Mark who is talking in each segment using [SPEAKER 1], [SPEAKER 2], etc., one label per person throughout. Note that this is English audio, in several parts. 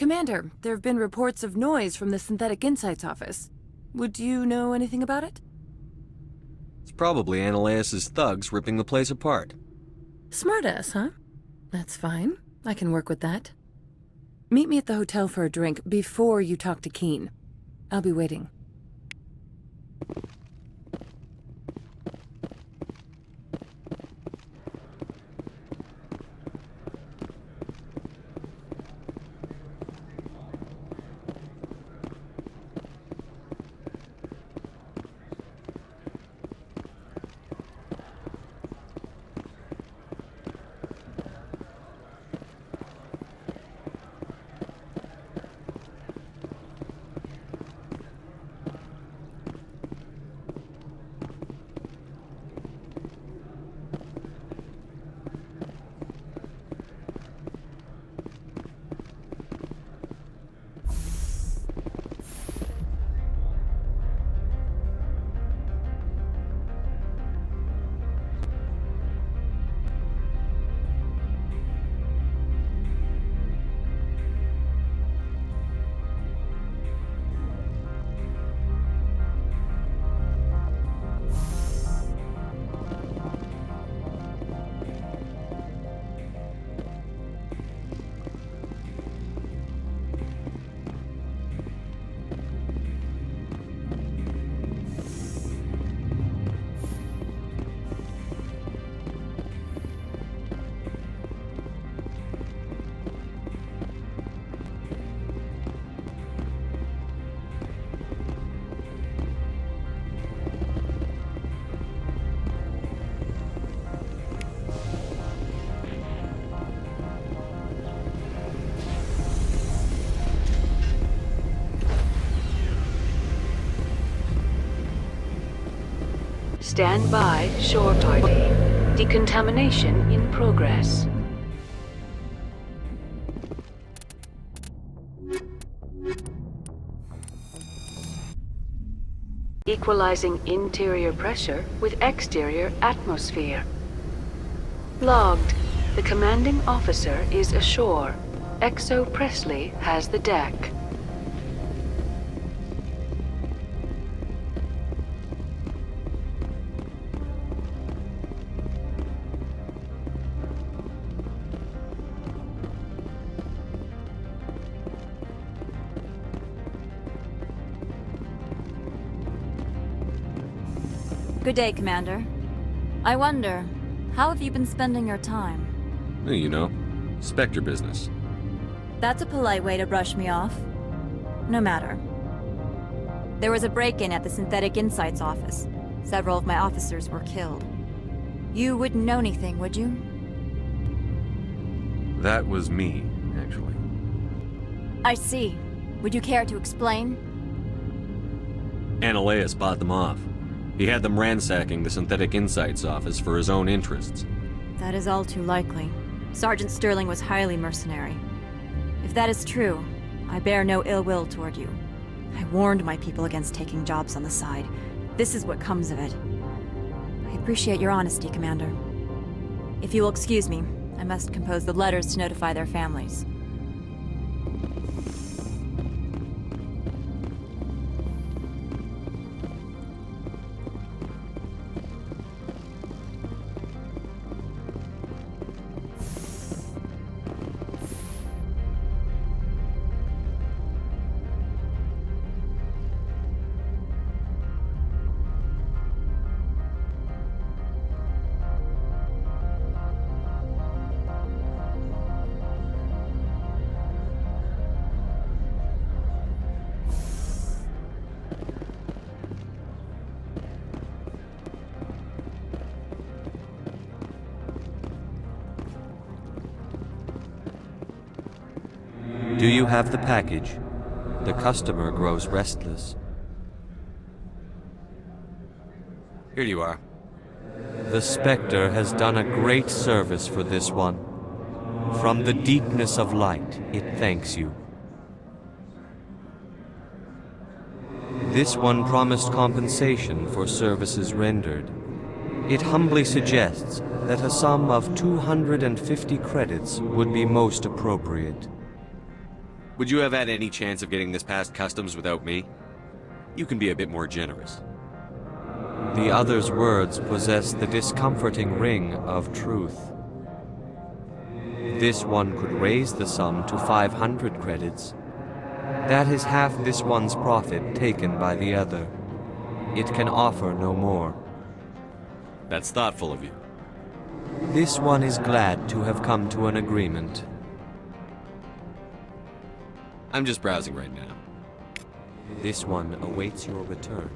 [SPEAKER 1] Commander, there have been reports of noise from the Synthetic Insights office. Would you know anything about it?
[SPEAKER 2] It's probably Ananias's thugs ripping the place apart.
[SPEAKER 1] Smartass, huh? That's fine. I can work with that. Meet me at the hotel for a drink before you talk to Keen. I'll be waiting.
[SPEAKER 3] Stand by, short party. Decontamination in progress. Equalizing interior pressure with exterior atmosphere. Logged. The commanding officer is ashore. Exo Presley has the deck.
[SPEAKER 4] Good day, Commander. I wonder, how have you been spending your time?
[SPEAKER 2] You know, Spectre business.
[SPEAKER 4] That's a polite way to brush me off. No matter. There was a break-in at the Synthetic Insights office. Several of my officers were killed. You wouldn't know anything, would you?
[SPEAKER 2] That was me, actually.
[SPEAKER 4] I see. Would you care to explain?
[SPEAKER 2] Ananias bought them off. He had them ransacking the Synthetic Insights office for his own interests.
[SPEAKER 4] That is all too likely. Sergeant Sterling was highly mercenary. If that is true, I bear no ill will toward you. I warned my people against taking jobs on the side. This is what comes of it. I appreciate your honesty, Commander. If you will excuse me, I must compose the letters to notify their families.
[SPEAKER 5] Do you have the package? The customer grows restless.
[SPEAKER 2] Here you are.
[SPEAKER 5] The Spectre has done a great service for this one. From the deepness of light, it thanks you. This one promised compensation for services rendered. It humbly suggests that a sum of 250 credits would be most appropriate.
[SPEAKER 2] Would you have had any chance of getting this past customs without me? You can be a bit more generous.
[SPEAKER 5] The other's words possess the discomforting ring of truth. This one could raise the sum to 500 credits. That is half this one's profit taken by the other. It can offer no more.
[SPEAKER 2] That's thoughtful of you.
[SPEAKER 5] This one is glad to have come to an agreement.
[SPEAKER 2] I'm just browsing right now.
[SPEAKER 5] This one awaits your return.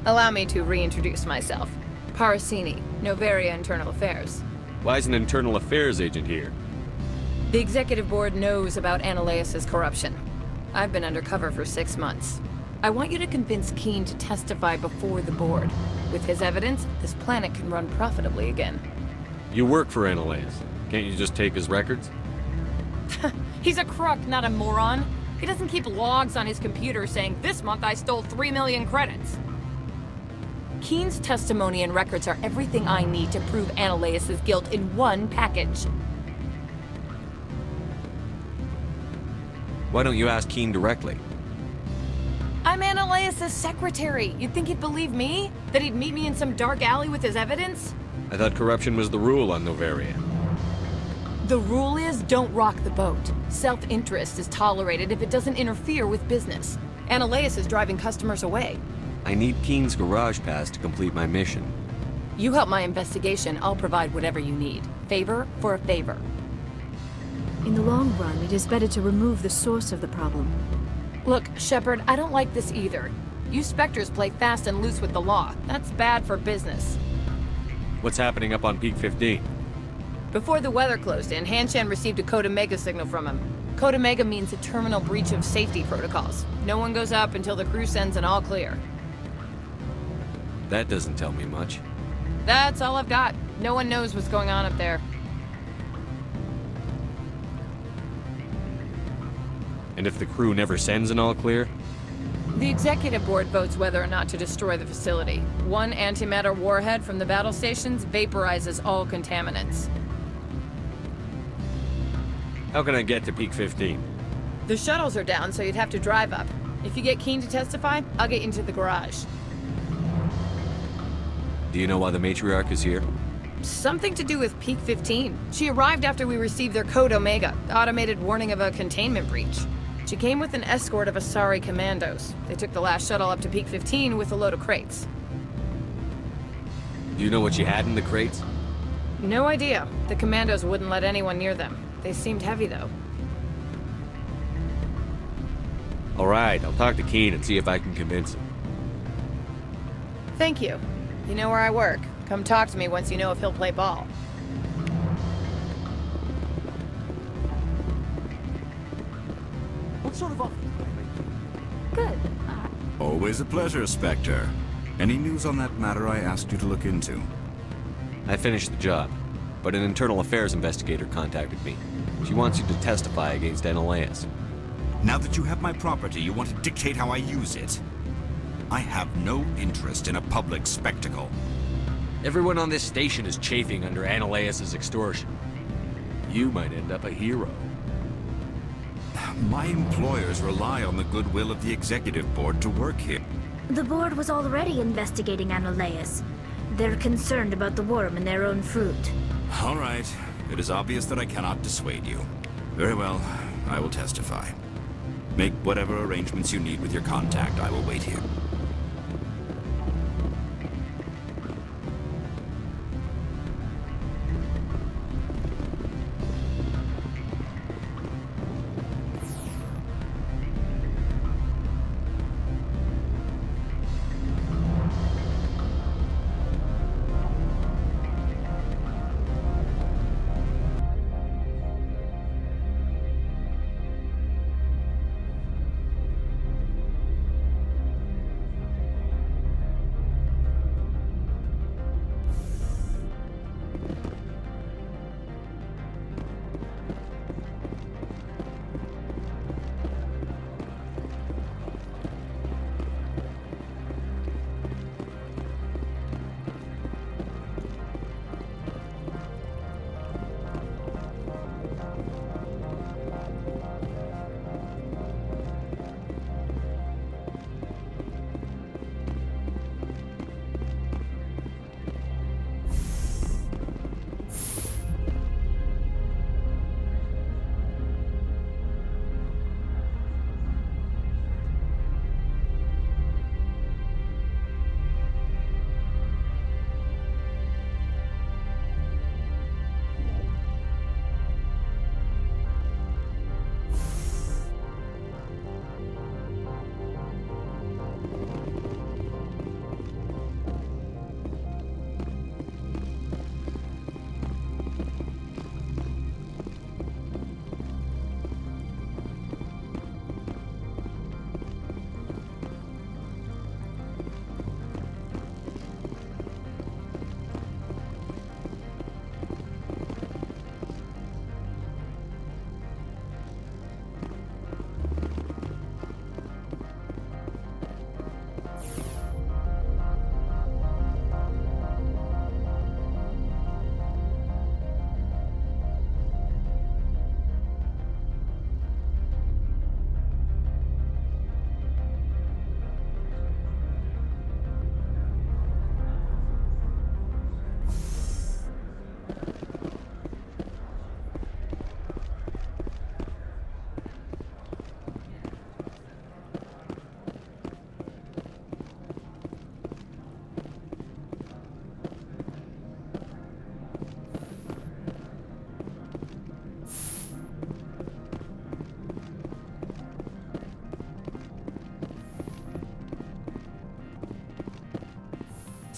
[SPEAKER 1] Allow me to reintroduce myself. Parasini, Novaria Internal Affairs.
[SPEAKER 2] Why is an internal affairs agent here?
[SPEAKER 1] The executive board knows about Analeus' corruption. I've been undercover for 6 months. I want you to convince Keen to testify before the board. With his evidence, this planet can run profitably again.
[SPEAKER 2] You work for Analeus. Can't you just take his records?
[SPEAKER 1] He's a crook, not a moron. He doesn't keep logs on his computer saying, "This month I stole 3 million credits." Keen's testimony and records are everything I need to prove Analeus' guilt in one package.
[SPEAKER 2] Why don't you ask Keen directly?
[SPEAKER 1] I'm Analeus' secretary. You'd think he'd believe me? That he'd meet me in some dark alley with his evidence?
[SPEAKER 2] I thought corruption was the rule on Novaria.
[SPEAKER 1] The rule is, don't rock the boat. Self-interest is tolerated if it doesn't interfere with business. Analeus is driving customers away.
[SPEAKER 2] I need Keen's garage pass to complete my mission.
[SPEAKER 1] You help my investigation, I'll provide whatever you need. Favor for a favor.
[SPEAKER 4] In the long run, it is better to remove the source of the problem.
[SPEAKER 1] Look, Shepard, I don't like this either. You Spectres play fast and loose with the law. That's bad for business.
[SPEAKER 2] What's happening up on Peak 15?
[SPEAKER 1] Before the weather closed in, Hanshan received a Code Omega signal from him. Code Omega means a terminal breach of safety protocols. No one goes up until the crew sends an all clear.
[SPEAKER 2] That doesn't tell me much.
[SPEAKER 1] That's all I've got. No one knows what's going on up there.
[SPEAKER 2] And if the crew never sends an all clear?
[SPEAKER 1] The executive board votes whether or not to destroy the facility. One antimatter warhead from the battle stations vaporizes all contaminants.
[SPEAKER 2] How can I get to Peak 15?
[SPEAKER 1] The shuttles are down, so you'd have to drive up. If you get Keen to testify, I'll get you into the garage.
[SPEAKER 2] Do you know why the matriarch is here?
[SPEAKER 1] Something to do with Peak 15. She arrived after we received their Code Omega, the automated warning of a containment breach. She came with an escort of Asari commandos. They took the last shuttle up to Peak 15 with a load of crates.
[SPEAKER 2] Do you know what she had in the crates?
[SPEAKER 1] No idea. The commandos wouldn't let anyone near them. They seemed heavy, though.
[SPEAKER 2] All right, I'll talk to Keen and see if I can convince him.
[SPEAKER 1] Thank you. You know where I work. Come talk to me once you know if he'll play ball.
[SPEAKER 6] What sort of offer?
[SPEAKER 4] Good.
[SPEAKER 6] Always a pleasure, Spectre. Any news on that matter I asked you to look into?
[SPEAKER 2] I finished the job, but an internal affairs investigator contacted me. She wants you to testify against Analeus.
[SPEAKER 6] Now that you have my property, you want to dictate how I use it. I have no interest in a public spectacle.
[SPEAKER 2] Everyone on this station is chafing under Analeus' extortion. You might end up a hero.
[SPEAKER 6] My employers rely on the goodwill of the executive board to work here.
[SPEAKER 7] The board was already investigating Analeus. They're concerned about the worm in their own fruit.
[SPEAKER 6] All right. It is obvious that I cannot dissuade you. Very well. I will testify. Make whatever arrangements you need with your contact. I will wait here.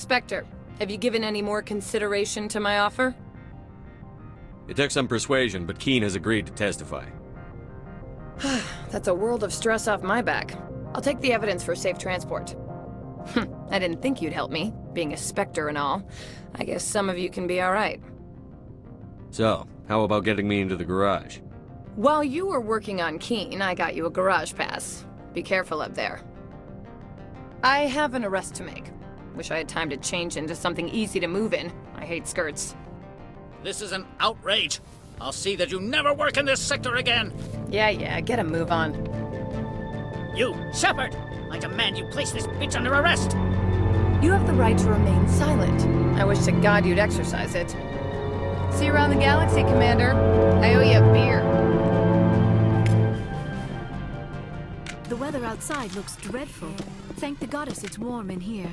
[SPEAKER 1] Spectre, have you given any more consideration to my offer?
[SPEAKER 2] It took some persuasion, but Keen has agreed to testify.
[SPEAKER 1] That's a world of stress off my back. I'll take the evidence for safe transport. I didn't think you'd help me, being a Spectre and all. I guess some of you can be alright.
[SPEAKER 2] So, how about getting me into the garage?
[SPEAKER 1] While you were working on Keen, I got you a garage pass. Be careful up there. I have an arrest to make. Wish I had time to change into something easy to move in. I hate skirts.
[SPEAKER 8] This is an outrage. I'll see that you never work in this sector again.
[SPEAKER 1] Yeah, get a move on.
[SPEAKER 8] You, Shepard! I demand you place this bitch under arrest!
[SPEAKER 1] You have the right to remain silent. I wish to God you'd exercise it. See you around the galaxy, Commander. I owe you a beer.
[SPEAKER 9] The weather outside looks dreadful. Thank the goddess it's warm in here.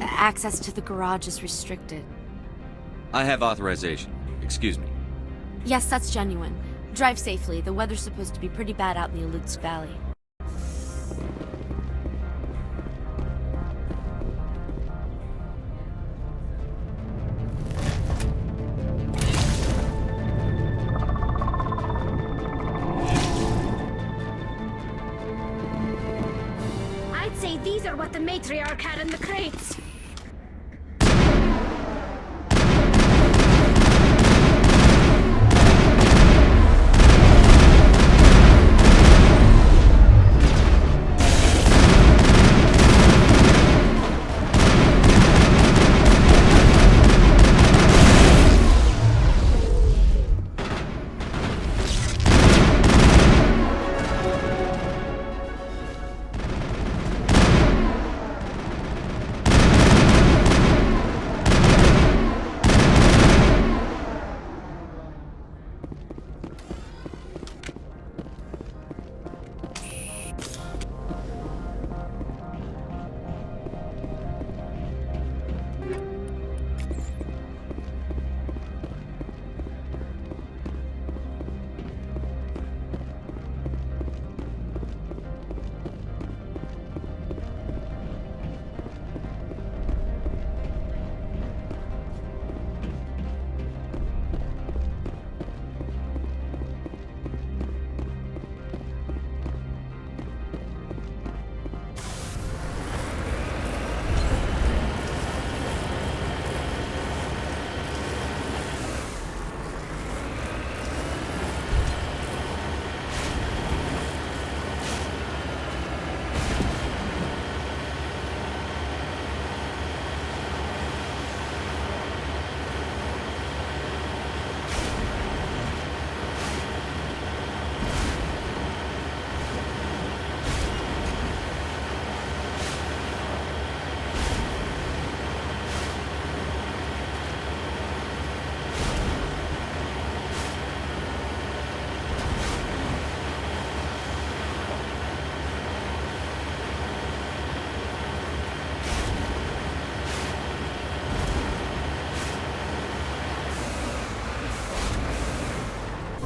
[SPEAKER 9] Access to the garage is restricted.
[SPEAKER 2] I have authorization. Excuse me.
[SPEAKER 9] Yes, that's genuine. Drive safely. The weather's supposed to be pretty bad out in the Alutsk Valley.
[SPEAKER 7] I'd say these are what the matriarch had in the crates.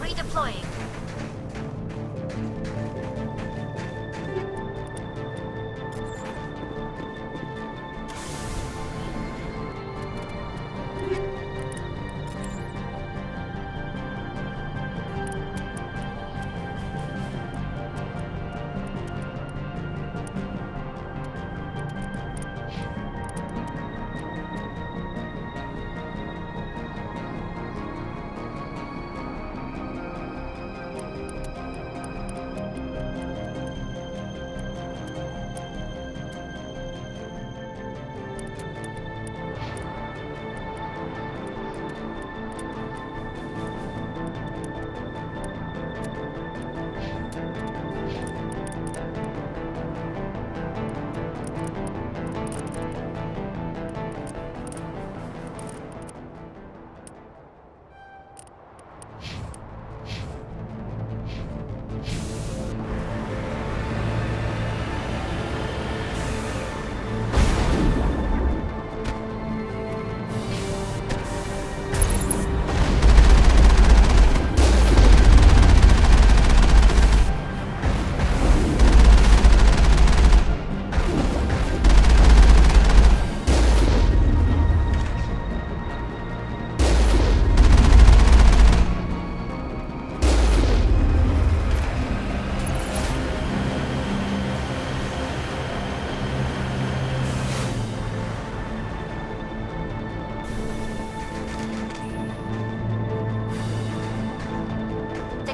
[SPEAKER 7] Redeploying.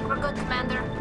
[SPEAKER 7] We're good, Commander.